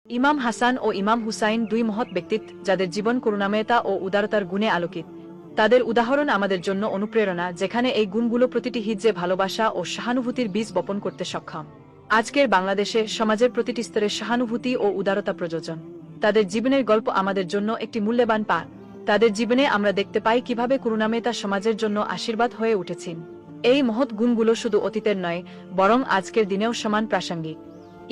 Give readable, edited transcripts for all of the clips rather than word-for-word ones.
ইমাম হাসান ও ইমাম হুসাইন দুই মহৎ ব্যক্তিত্ব যাদের জীবন করুণাময়তা ও উদারতার গুণে আলোকিত। তাদের উদাহরণ আমাদের জন্য অনুপ্রেরণা, যেখানে এই গুণগুলো প্রতিটি হিজ্জে ভালোবাসা ও সহানুভূতির বীজ বপন করতে সক্ষম। আজকের বাংলাদেশে সমাজের প্রতিটি স্তরে সহানুভূতি ও উদারতা প্রয়োজন। তাদের জীবনের গল্প আমাদের জন্য একটি মূল্যবান পাঠ। তাদের জীবনে আমরা দেখতে পাই কিভাবে করুণাময়তা সমাজের জন্য আশীর্বাদ হয়ে উঠেছেন। এই মহৎ গুণগুলো শুধু অতীতের নয়, বরং আজকের দিনেও সমান প্রাসঙ্গিক।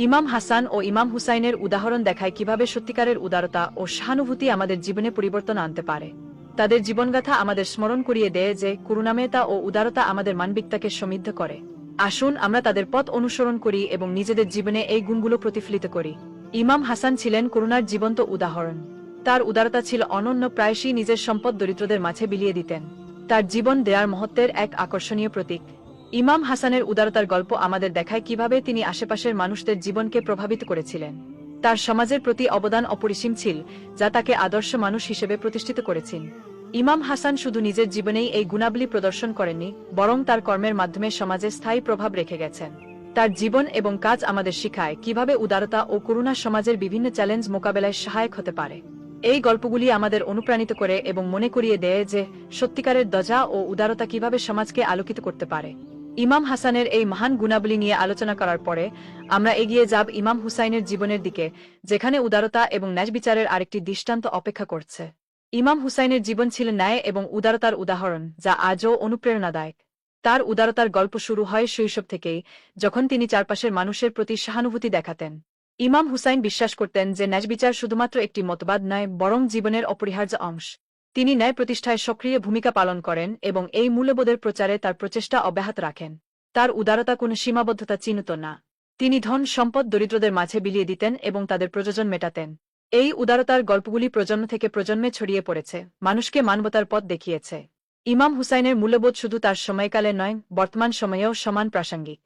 ইমাম হাসান ও ইমাম হুসাইনের উদাহরণ দেখায় কিভাবে সত্যিকারের উদারতা ও সহানুভূতি আমাদের জীবনে পরিবর্তন আনতে পারে। তাদের জীবনগাথা আমাদের স্মরণ করিয়ে দেয় যে করুণাময়তা ও উদারতা আমাদের মানবিকতাকে সমৃদ্ধ করে। আসুন আমরা তাদের পথ অনুসরণ করি এবং নিজেদের জীবনে এই গুণগুলো প্রতিফলিত করি। ইমাম হাসান ছিলেন করুণার জীবন্ত উদাহরণ। তার উদারতা ছিল অনন্য, প্রায়শই নিজের সম্পদ দরিদ্রদের মাঝে বিলিয়ে দিতেন। তার জীবন দেয়ার মহত্বের এক আকর্ষণীয় প্রতীক। ইমাম হাসানের উদারতার গল্প আমাদের দেখায় কিভাবে তিনি আশেপাশের মানুষদের জীবনকে প্রভাবিত করেছিলেন। তার সমাজের প্রতি অবদান অপরিসীম ছিল, যা তাকে আদর্শ মানুষ হিসেবে প্রতিষ্ঠিত করেছেন। ইমাম হাসান শুধু নিজের জীবনেই এই গুণাবলী প্রদর্শন করেননি, বরং তার কর্মের মাধ্যমে সমাজে স্থায়ী প্রভাব রেখে গেছেন। তার জীবন এবং কাজ আমাদের শিখায় কিভাবে উদারতা ও করুণা সমাজের বিভিন্ন চ্যালেঞ্জ মোকাবেলায় সহায়ক হতে পারে। এই গল্পগুলি আমাদের অনুপ্রাণিত করে এবং মনে করিয়ে দেয় যে সত্যিকারের দয়া ও উদারতা কিভাবে সমাজকে আলোকিত করতে পারে। ইমাম হাসানের এই মহান গুণাবলী নিয়ে আলোচনা করার পরে আমরা এগিয়ে যাব ইমাম হুসাইনের জীবনের দিকে, যেখানে উদারতা এবং ন্যায়বিচারের আরেকটি দৃষ্টান্ত অপেক্ষা করছে। ইমাম হুসাইনের জীবন ছিল ন্যায় এবং উদারতার উদাহরণ, যা আজও অনুপ্রেরণাদায়ক। তার উদারতার গল্প শুরু হয় শৈশব থেকেই, যখন তিনি চারপাশের মানুষের প্রতি সহানুভূতি দেখাতেন। ইমাম হুসাইন বিশ্বাস করতেন যে ন্যায়বিচার শুধুমাত্র একটি মতবাদ নয়, বরং জীবনের অপরিহার্য অংশ। তিনি ন্যায় প্রতিষ্ঠায় সক্রিয় ভূমিকা পালন করেন এবং এই মূল্যবোধের প্রচারে তার প্রচেষ্টা অব্যাহত রাখেন। তার উদারতা কোনো সীমাবদ্ধতা চিহ্নিত না। তিনি ধন সম্পদ দরিদ্রদের মাঝে বিলিয়ে দিতেন এবং তাদের প্রয়োজন মেটাতেন। এই উদারতার গল্পগুলি প্রজন্ম থেকে প্রজন্মে ছড়িয়ে পড়েছে, মানুষকে মানবতার পথ দেখিয়েছে। ইমাম হুসাইনের মূল্যবোধ শুধু তার সময়কালে নয়, বর্তমান সময়েও সমান প্রাসঙ্গিক।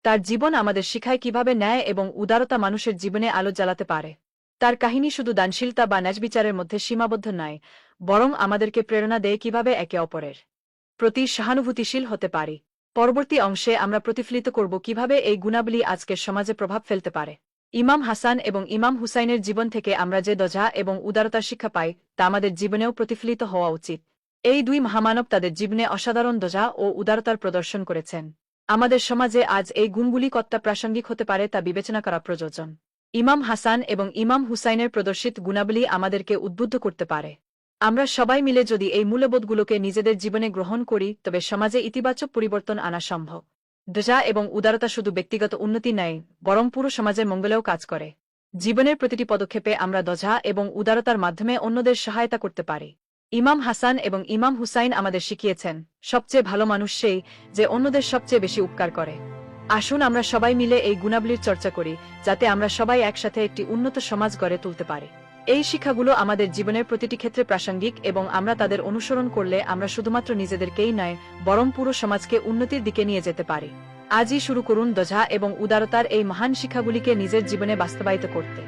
তার জীবন আমাদের শিখায় কিভাবে ন্যায় এবং উদারতা মানুষের জীবনে আলো জ্বালাতে পারে। তার কাহিনী শুধু দানশীলতা বা ন্যায়বিচারের মধ্যে সীমাবদ্ধ নয়, বরং আমাদেরকে প্রেরণা দেয় কিভাবে একে অপরের প্রতি সহানুভূতিশীল হতে পারি। পরবর্তী অংশে আমরা প্রতিফলিত করব কিভাবে এই গুণাবলী আজকের সমাজে প্রভাব ফেলতে পারে। ইমাম হাসান এবং ইমাম হুসাইনের জীবন থেকে আমরা যে দয়া এবং উদারতার শিক্ষা পাই, তা আমাদের জীবনেও প্রতিফলিত হওয়া উচিত। এই দুই মহামানব তাদের জীবনে অসাধারণ দয়া ও উদারতার প্রদর্শন করেছেন। আমাদের সমাজে আজ এই গুণগুলি কতটা প্রাসঙ্গিক হতে পারে তা বিবেচনা করা প্রয়োজন। ইমাম হাসান এবং ইমাম হুসাইনের প্রদর্শিত গুণাবলী আমাদেরকে উদ্বুদ্ধ করতে পারে। আমরা সবাই মিলে যদি এই মূল্যবোধগুলোকে নিজেদের জীবনে গ্রহণ করি, তবে সমাজে ইতিবাচক পরিবর্তন আনা সম্ভব। দয়া এবং উদারতা শুধু ব্যক্তিগত উন্নতি নয়, বরং পুরো সমাজের মঙ্গলেও কাজ করে। জীবনের প্রতিটি পদক্ষেপে আমরা দয়া এবং উদারতার মাধ্যমে অন্যদের সহায়তা করতে পারি। ইমাম হাসান এবং ইমাম হুসাইন আমাদের শিখিয়েছেন, সবচেয়ে ভালো মানুষ সেই যে অন্যদের সবচেয়ে বেশি উপকার করে। আসুন আমরা সবাই মিলে এই গুণাবলীর চর্চা করি, যাতে আমরা সবাই একসাথে একটি উন্নত সমাজ গড়ে তুলতে পারি। এই শিক্ষাগুলো আমাদের জীবনের প্রতিটি ক্ষেত্রে প্রাসঙ্গিক এবং আমরা তাদের অনুসরণ করলে আমরা শুধুমাত্র নিজেদেরকেই নয়, বরং পুরো সমাজকে উন্নতির দিকে নিয়ে যেতে পারি। আজই শুরু করুন দয়া এবং উদারতার এই মহান শিক্ষাগুলিকে নিজের জীবনে বাস্তবায়িত করতে।